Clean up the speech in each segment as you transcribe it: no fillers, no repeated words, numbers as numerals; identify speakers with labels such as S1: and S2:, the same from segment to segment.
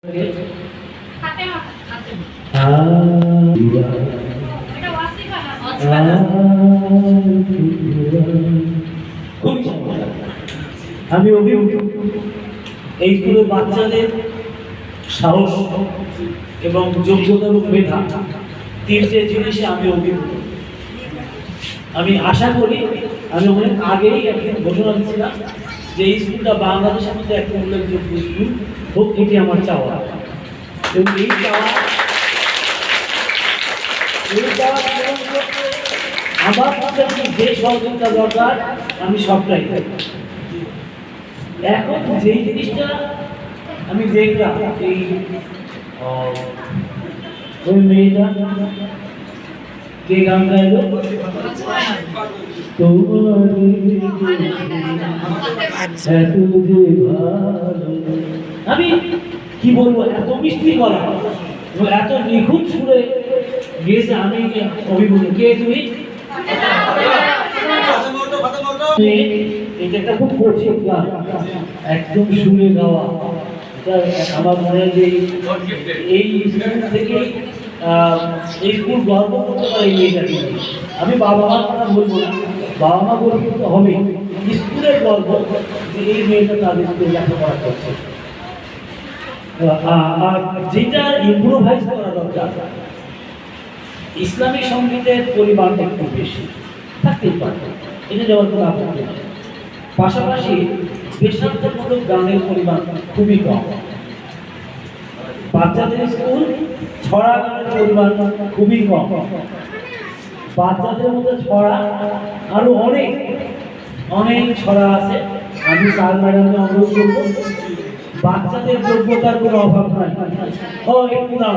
S1: আমি অভিভূত এই স্কুলের বাচ্চাদের সাহস এবং যোগ্যতা এবং মেধা তিনটে জিনিসে আমি অভিভূত। আমি আশা করি, আমি অনেক আগেই একদিন ঘোষণা দিচ্ছিলাম যে এই স্কুলটা বাংলাদেশের মধ্যে একটা উল্লেখযোগ্য স্কুল হোক, এটি আমার চাওয়া। এবং এই চাওয়া আমার মধ্যে যে সহযোগিতা দরকার আমি সবটাই পাই। এখন যেই জিনিসটা আমি দেখলাম, এই ওই মেয়েটা কে গান গাইলো, আমি কি বলবো, এত মিষ্টি গলা, এত নিখুঁত সুরে গেছে, আমি অভিভূত। কে তুমি? এটা একটা খুব কঠিন গান, একদম শুনে গাওয়া। এটা আমার মনে হয় যে এই স্কুল থেকে এই স্কুল গর্ব করতে পারে এই মেয়েটাকে। আমি বাবা মার কথা বলবো না, বাবা মা গর্বিত হবে, স্কুলের গর্ব যে এই মেয়েটা তাদের স্কুলে লেখাপড়া করছে। আর যেটা ইম্প্রোভাইজ করা দরকার, ইসলামী সঙ্গীতের পরিমাণটা একটু বেশি থাকতেই পারে, এটা দেওয়ার কোনো আপত্তি নেই। পাশাপাশি দেশাত্মমূলক গানের পরিমাণ খুবই কম। বাচ্চাদের স্কুল ছড়া গানের পরিমাণ খুবই কম। বাচ্চাদের মধ্যে ছড়া আরো অনেক অনেক ছড়া আছে। আমি স্যার ম্যাডামকে অনুরোধ করবো, বাচ্চাদের যোগ্যতার কোনো অভাব নাই। ও একটু দাও,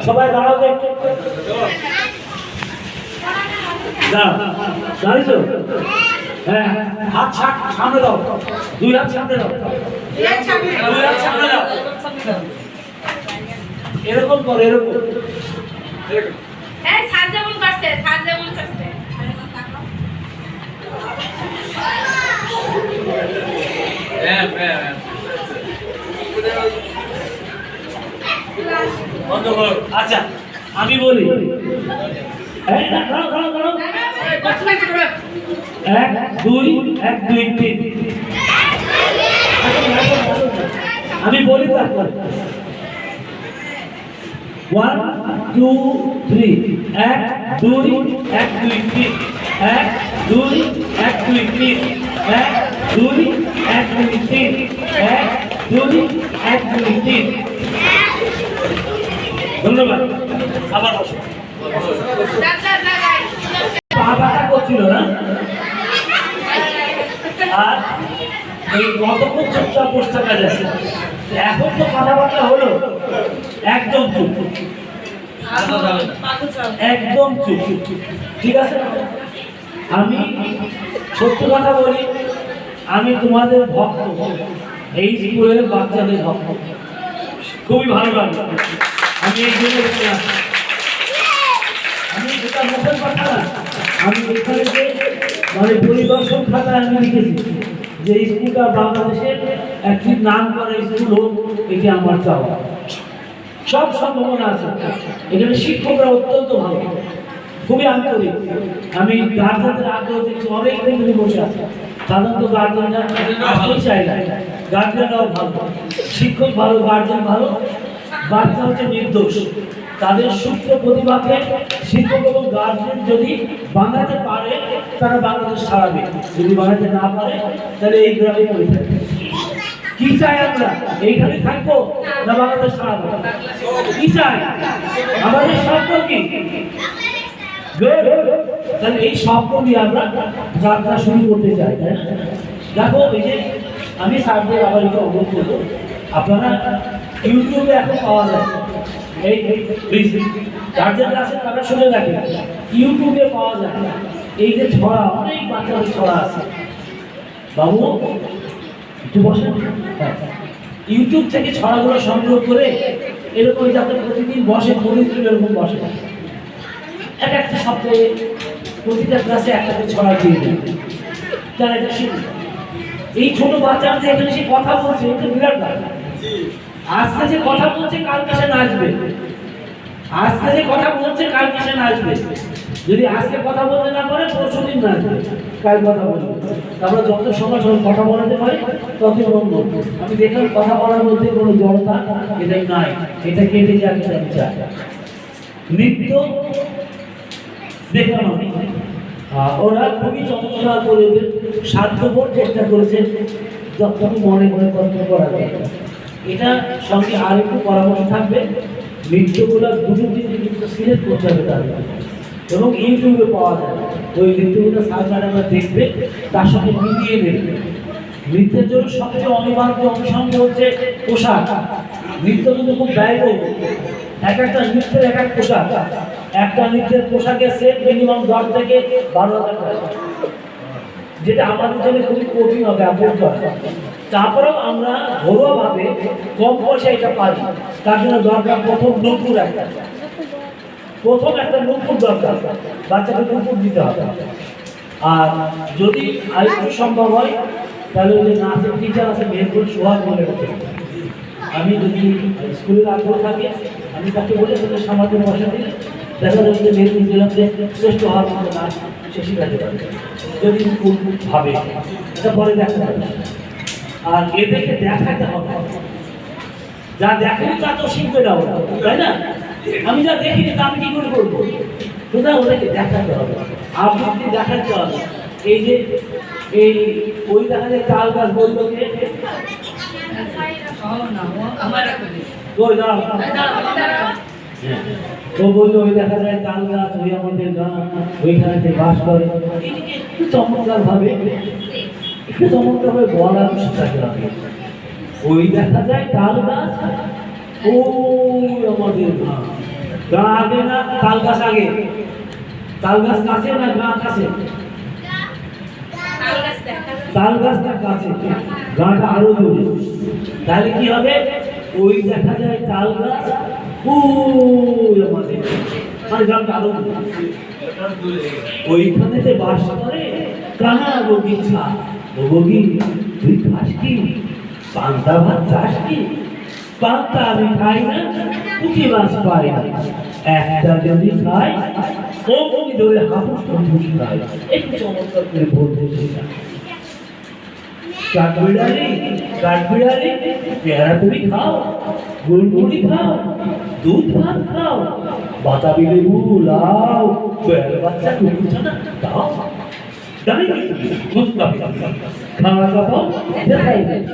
S1: সবাই দাঁড়াবে একটু, দাঁড়িয়েছো? হ্যাঁ, হাত সামনে দাও, দুই হাত সামনে দাও, দুই হাত সামনে দাও, এরকম করো, এরকম।
S2: স্যার যেমন করছে, স্যার যেমন করছে।
S1: আচ্ছা, আমি বলি, এক দুই, এক দুই তিন, আমি বলি তারপর 1 2 3, 1 2 1 2 3, 1 2 1 2 3, 1 2 1 2 3, 1 2 1 2 3। ধন্যবাদ। আবার বসো। পা করছিল না, আর এই কতক্ষণ চুপচাপ বসে থাকা যায়? এখন তো কথাবার্তা হলো, একদম চুপ, একদম চুপ, ঠিক আছে? আমি সত্য কথা বলি, আমি তোমাদের ভক্ত, এই স্কুলের বাচ্চাদের ভক্ত, খুবই ভালো লাগে। আমি এই জন্য আমি যেটা মুখের কথা না, আমি এখানে যে মানে পরিদর্শন খাতায় আমি লিখেছি যে স্কুলটা বাংলাদেশের একটি নাম করা স্কুল হোক, এটি আমার চাওয়া। সব সম্ভাবনা আছে, এখানে শিক্ষকরা অত্যন্ত ভালো, খুবই আন্তরিক। আমি গার্জেনদের আগ্রহ দেখছি, অনেক দিন বসে আছে। সাধারণত গার্জেনরা আসতেই চাই না, গার্জেনরাও ভালো, শিক্ষক ভালো, গার্জেন ভালো। বাচ্চা হচ্ছে নির্দোষ, তাদের সুপ্ত প্রতিভাকে শিক্ষক এবং গার্জেন যদি বাংলাতে পারে, তারা বাংলাদেশ ছাড়াবে। যদি বাংলাতে না পারে, তাহলে এই গ্রামে পড়ে থাকবে। কি চাই আমরা? এইখানে থাকবো না বাংলাদেশ ছাড়াবো? কি চাই আমাদের স্বপ্ন? কি তাহলে এই স্বপ্ন নিয়ে আমরা যাত্রা শুরু করতে চাই। দেখো, এই যে আমি স্যারদের আবার একটু অনুরোধ করবো, আপনারা ইউটিউবে এখন পাওয়া যায়, এই গার্জেন আছে তারা শুনে রাখে, ইউটিউবে পাওয়া যায় এই যে ছড়া, অনেক বাচ্চাদের ছড়া আছে। বাবু একটু বসেন, ইউটিউব থেকে ছড়াগুলো সংগ্রহ করে এরকম যাতে প্রতিদিন বসে, প্রতিদিন এরকম বসে, এক একটা সপ্তাহে প্রতিটা ক্লাসে একটা ছড়া দিয়ে দেবে, যারা এটা শিখবে। এই ছোট বাচ্চারা যে এখানে সে কথা বলছে, এটা বিরাট ব্যাপার। আজকে যে কথা বলছে কালকে সে নাচবে, আজকে যে কথা বলছে কালকে সে নাচবে, যদি আজকে কথা বলতে না পারে পরশু দিন নাচবে, কাল কথা বলবে। তারপরে যত সময় কথা বলাতে পারে তত মঙ্গল। আমি দেখলাম কথা বলার মধ্যে কোনো জড়তা এটাই নাই, এটা কেটে যাবে। চাই নৃত্য দেখলাম আমি, ওরা খুবই চমৎকার করে ওদের সাধ্যভর চেষ্টা করেছে যতটুকু মনে মনে কষ্ট করা যায়। এটা সঙ্গে আর একটু পরামর্শ থাকবে, নৃত্যগুলো দুটো তিনটে নৃত্য সিলেক্ট করতে হবে তাদের, এবং ইউটিউবে পাওয়া যায়। ওই নৃত্যগুলো সার্চ আমরা দেখবে, তার সঙ্গে মিলিয়ে নেবে। নৃত্যের জন্য সবচেয়ে অনিবার্য অনুষঙ্গ হচ্ছে পোশাক। নৃত্য কিন্তু খুব ব্যয়বহুল, এক একটা নৃত্যের এক এক পোশাক। একটা নৃত্যের পোশাকের সেট মিনিমাম 10 থেকে 12,000 টাকা, যেটা আমাদের জন্য খুবই কঠিন হবে অ্যাফোর্ড করা। তারপরেও আমরা ঘরোয়াভাবে কম পয়সা এটা পারি। তার জন্য দরকার প্রথম নূপুর, প্রথম একটা নূপুর দরকার, বাচ্চাকে নূপুর দিতে হবে। আর যদি আরেকটু সম্ভব হয় তাহলে ওই যে নাচের টিচার আছে মেহেরপুর সোহাগ বলে, আমি যদি স্কুলের আগ্রহ থাকে আমি তাকে বলে তাদের সামান্য পয়সা দিলে দেখা যাবে যে মেহেরপুর জেলাতে শ্রেষ্ঠ হওয়ার মতো নাচ সে শিখাতে পারবে, যদি স্কুল ভাবে। এটা পরে দেখা যাবে। আর এদেরকে দেখাতে হবে, যা দেখেনি তা তো শিখবে না ওরা, তাই না? আমি যা দেখিনি তা আমি কি করে করবো? সুতরাং ওদেরকে দেখাতে হবে, আবৃত্তি দেখাতে হবে। এই যে এই ওই দেখা যায় তাল গাছ বললো যে ও বললো ওই দেখা যায় তাল গাছ, ওই আমাদের গাঁ, ওইখানে বাস করে। একটু চমৎকার ভাবে, একটু চমৎকার ভাবে বলার চেষ্টা হবে। ওই দেখা যায় তাল গাছ, ওই আমাদের গাঁ। গাঁ আগে না তাল গাছ আগে? তাল গাছ কাছে না গাঁ কাছে? তাল গাছটা কাছে, গাঁটা আরো দূরে। তাহলে কি হবে? ওই দেখা যায় তাল গাছ, ওই আমাদের মানে গাঁটা আরো দূরে। ওইখানে যে বাস করে কানা রোগী ছা, রোগী তুই খাস কি? পান্তা ভাত চাস কি? পান্তা আমি খাই না, পুঁটি মাছ পাই না, একটা যদি খাই ওমনি ধরে হাপুস হাপুস খাই। একটু চমৎকার করে বলতে শেখা। কাঠবিড়ালি, কাঠবিড়ালি, পেয়ারা তুমি খাও, গুড়গুড়ি খাও, দুধ ভাত খাও, বাতাবি লেবু লাও, পেয়ারা বাচ্চা কুকুরছা না দাও, জানি দুধ পাবে খাওয়া খাও দেখাই দেয়।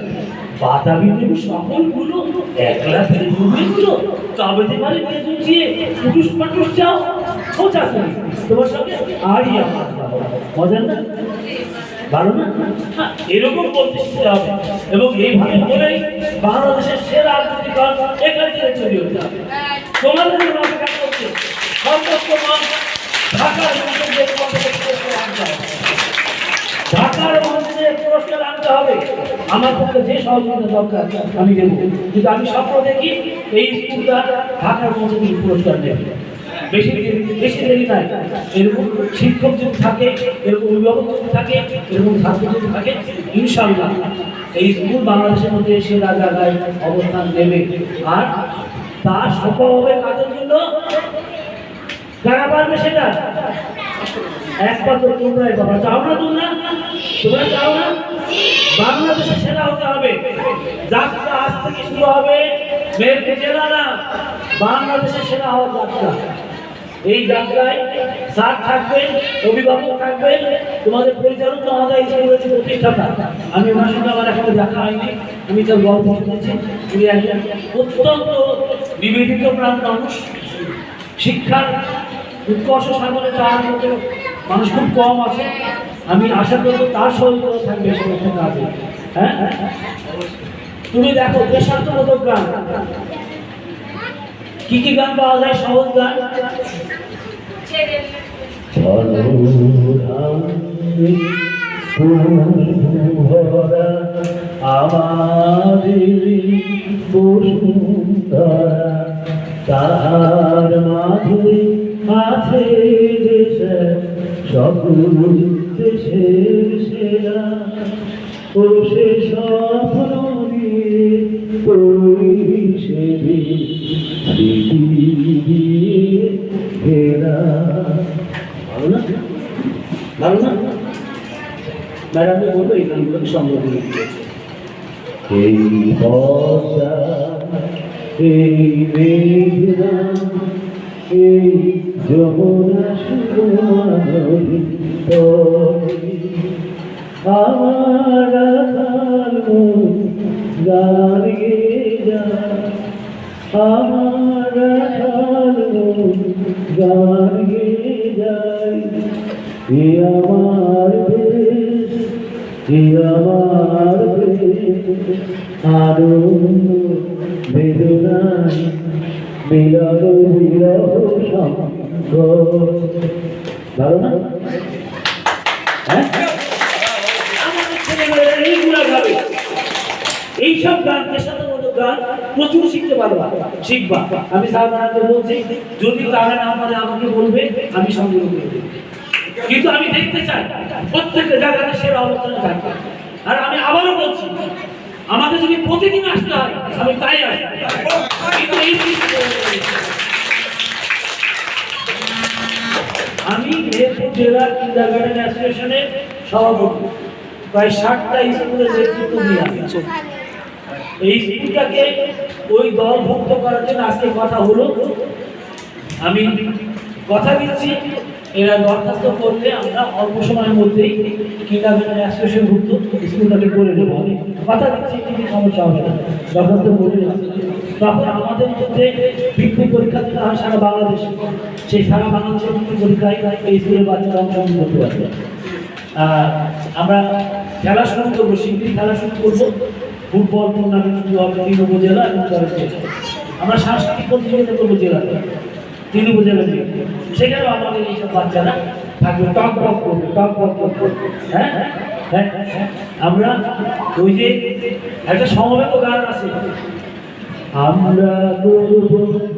S1: বাতাবি লেবু সকলগুলো এক গ্লাসের ঘুমিয়েগুলো কাবেতে পারে বুঝিয়ে পুটুস পাটুস যাও খোঁচা করি তোমার সঙ্গে আরই আমার মজার না? ভালো না? এরকম বলতে শিখতে হবে, এবং এইভাবে বলেই বাংলাদেশের সেরা আবৃত্তি দল এখান থেকে তৈরি হতে হবে। তোমাদের জন্য অপেক্ষা করছে সর্বোচ্চ মান ঢাকার মধ্যে ঢাকার মধ্যে পুরস্কার আনতে হবে। আমার পক্ষে যে সহযোগিতা দরকার আমি দেব, কিন্তু আমি স্বপ্ন দেখি এই স্কুলটা ঢাকার মধ্যে পুরস্কার নেবে। বেশি দেরি নাই। এরকম শিক্ষক যদি থাকে, এরকম অভিভাবক যদি থাকে, এরকম ছাত্র যদি থাকে, ইনশাআল্লাহ এই স্কুল বাংলাদেশের মধ্যে সেরা জায়গায় অবস্থান নেবে। আর তার সফল হবে কাজের জন্য যারা পারবে সেটা একমাত্র তোমরাই বাবা। চাও না তোমরা? তোমরা চাও না বাংলাদেশের সেরা হতে হবে? যাত্রা আজ থেকে শুরু হবে, মেহেরপুর জেলা না বাংলাদেশের সেরা হওয়ার যাত্রা। এই যাত্রায় স্যার থাকবেন, অভিভাবক থাকবেন, তোমাদের পরিচালক আমাদের স্কুলের প্রতিষ্ঠাতা। আমি ওনার সঙ্গে আমার এখনো দেখা হয়নি, আমি তার গল্প শুনেছি। উনি একজন অত্যন্ত নিবেদিত প্রাণ মানুষ, শিক্ষার উৎকর্ষ সাগরে তার মতো মানুষ খুব কম আছে। আমি আশা করবো তার সহযোগিতা থাকবে সমস্ত কাজে। হ্যাঁ, তুমি দেখো দেশাত্মবোধক গান, কি কি গান পাওয়া যায়? সহজ গান তাহার মাঝে আছে দেশে সকল দেশের সেরা, ও সে স্বপ্ন নিয়ে হিসেবে স্মৃতি দিয়ে ঘেরা। ভালো না? ভালো না? ম্যাডামকে বলবো এই গানগুলোকে সংগ্রহ করে দিয়েছে। এই বর্ষা, এই মেঘনা, এই যমুনা সুমনদী আমার রাধার মন গান গেয়ে যায়, আমার রাধার মন গান গেয়ে যায়। এ আমার দেশ, এ আমার দেশ, আনন্দ বেদনায় মিলন বিরহ সংঘর্ষ। ভালো না? হ্যাঁ, আমাদের ছেলেমেয়েরা এইগুলা গাবে। এইসব গান, দেশাত্মবোধক গান প্রচুর শিখতে পারবা, শিখবা। আমি সাধারণত বলছি, যদি তারা না পারে আমাকে বলবে, আমি সংগ্রহ করে দেব। কিন্তু আমি দেখতে চাই প্রত্যেকটা জায়গাতে সেরা অবস্থানে থাকবে। আর আমি আবারও বলছি, আমাকে যদি প্রতিদিন আসতে হয় আমি তাই আসবো। কিন্তু এই আমি মেহেরপুর জেলার কিন্ডারগার্টেন অ্যাসোসিয়েশনের সভাপতি, প্রায় 60টা স্কুলের নেতৃত্ব দিয়ে আছি। এই স্কুলটাকে ওই দলভুক্ত করার জন্য আজকে কথা হলো। আমি কথা দিচ্ছি, এরা দরখাস্ত করলে আমরা অল্প সময়ের মধ্যেই কিন্ডারগার্টেন অ্যাসোসিয়েশনভুক্ত স্কুলটাকে করে দেবো। আমি কথা দিচ্ছি, কিছু সমস্যা হবে না, দরখাস্ত করে দেবো। তখন আমাদের মধ্যে বৃত্তি পরীক্ষা দিতে হয় সারা বাংলাদেশে। সেই সারা বাংলাদেশের বৃত্তি পরীক্ষায় এই স্কুলের বাচ্চারা অংশগ্রহণ করতে পারবে। আমরা খেলা শুরু করবো, শিগগিরই খেলা শুরু করবো। ফুটবল টুর্নামেন্ট শুরু হবে 3 উপজেলা এবং 4 জেলা। আমরা সাংস্কৃতিক প্রতিযোগিতা করবো জেলাতে, 3 উপজেলা নিয়ে। সেখানেও আমাদের এইসব বাচ্চারা থাকবে, টক টক করবে, টক টক করবে। হ্যাঁ হ্যাঁ, আমরা ওই যে একটা সমবেত গান আছে, আমরা করব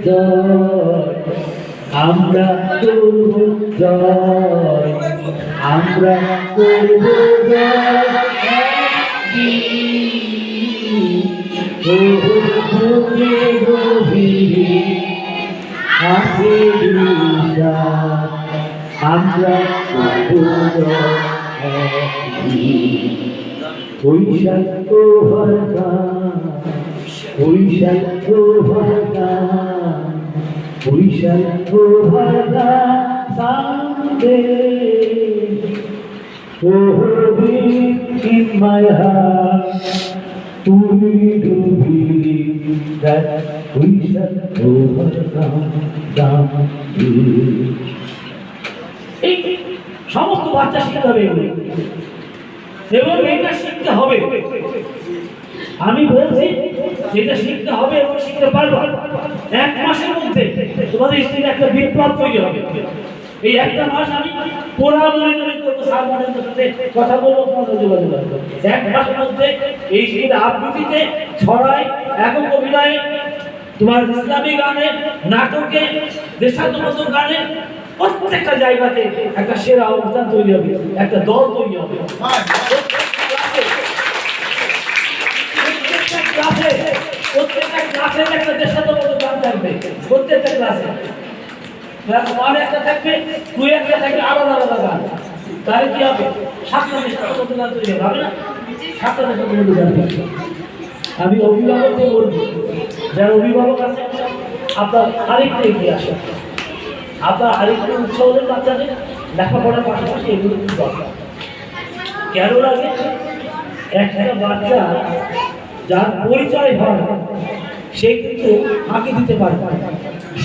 S1: জয়, আমরা করব জয়, আমরা করব জয়। আমরা বৈশাখ ভাগা, বৈশাখ ভাগা, বৈশাখ ভাগা সামনে। Oh, in my heart, তুমি ডুবিলি that we shall overcome down. এই সমস্ত বাচ্চা শিখতে হবে এবং এটা শিখতে হবে। আমি বলছি এটা শিখতে হবে এবং শিখতে পারবো। 1 মাসের মধ্যে তোমাদের স্কুলে একটা বিপ্লব তৈরি হবে। এই একটা মাস আমি পুরা মনিটরিং করবো, স্যার মনিটরের সাথে কথা বলবো, তোমাদের যোগাযোগ করবো। 1 মাসের মধ্যে এই স্কুলে আবৃত্তিতে, ছড়ায়, একক অভিনয়ে, তোমার ইসলামী গানে, নাটকে, দেশাত্মবোধক গানে, প্রত্যেকটা জায়গাতে একটা সেরা অবস্থান তৈরি হবে, একটা দল তৈরি হবে। প্রত্যেকটা ক্লাসে একটা দেশাত্মবোধক গান থাকবে, প্রত্যেকটা ক্লাসে। ওয়ানে একটা থাকবে, 2 একটা থাকবে, আলাদা আলাদা গান। তাহলে কি হবে? 7টা দেশাত্মবোধক গান তৈরি হবে না? 7টা দেশাত্মবোধক গান। আমি অভিভাবককে বলবো, যারা অভিভাবক আছে, আপনার আরেকটু এগিয়ে আসে, আপনার আরেকটু উৎসাহ দেন বাচ্চাদের। লেখাপড়ার পাশাপাশি এগুলো খুব দরকার। কেন লাগে? একটা বাচ্চা যার পরিচয় হয় সে কিন্তু ফাঁকি দিতে পারে।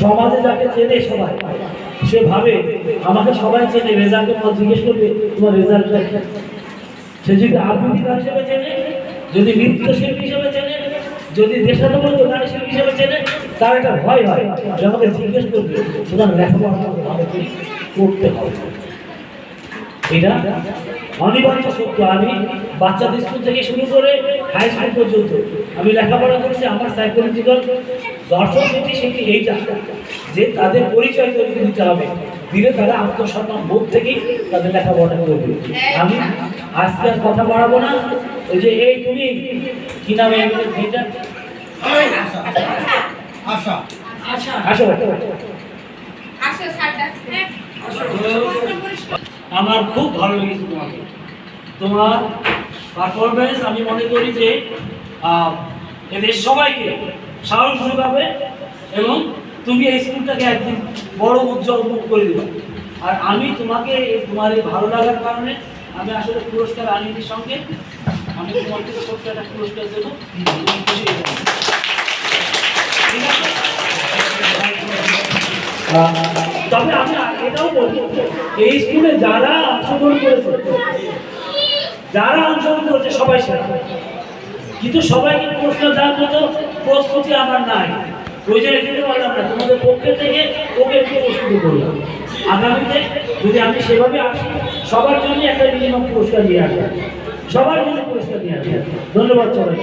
S1: সমাজে যাকে চেনে সবাই, সে ভাবে আমাকে সবাই চেনে, রেজাল্টের পর জিজ্ঞেস করবে তোমার রেজাল্টটা। সে যদি আবৃত্তিকার হিসেবে চেনে, যদি নৃত্যশিল্পী হিসেবে চেনে, যদি দেশাত্মবোধক গান শিল্পী হিসেবে চেনে, তার একটা ভয় হয় যে আমাকে জিজ্ঞেস করবে তোমার লেখাপড়া আমাকে করতে হবে। এটা অনিবার্য সত্য। আমি বাচ্চাদের স্কুল থেকে শুরু করে হাই স্কুল পর্যন্ত আমি লেখাপড়া করেছি। আমার সাইকোলজিক্যাল দর্শন যেটি সেটি এইটা যে তাদের পরিচয় তৈরি দিতে হবে, দিলে তারা আত্মসম্মান বোধ থেকেই তাদের লেখাপড়া করবে। আমি আজকে আর কথা বাড়াবো না। ওই যে এই তুমি কি নামে যেটা
S3: আশা
S1: আসো
S2: আসো স্যার ডাকছে
S1: আমার খুব ভালো লেগেছে তোমাকে, তোমার পারফরমেন্স আমি মনে করি যে এদের সবাইকে সাহস যোগাবে এবং তুমি এই স্কুলটাকে একদিন বড় উজ্জ্বল মুখ করে দেবে। আর আমি তোমাকে তোমার এই ভালো লাগার কারণে আমি আসলে পুরস্কার আনিনি সঙ্গে, আমি তোমাকে ছোট্ট একটা পুরস্কার দেবো, তুমি খুশি হয়ে যাবে। ঠিক আছে? তবে আমি এটাও বলি, এই স্কুলে যারা অংশগ্রহণ করেছে সবাই সেরা, কিন্তু সবাইকে প্রশ্ন দেওয়ার মতো প্রস্তুতি আমার নাই। ওই যে দিতে পারলাম না, তোমাদের পক্ষে থেকে ওকে একটু প্রস্তুতি করলাম। আগামীতে যদি আমি সেভাবে আসি, সবার জন্য একটা মিনিমাম পুরস্কার নিয়ে আসবো, সবার জন্য পুরস্কার নিয়ে আসবো। ধন্যবাদ সবাই।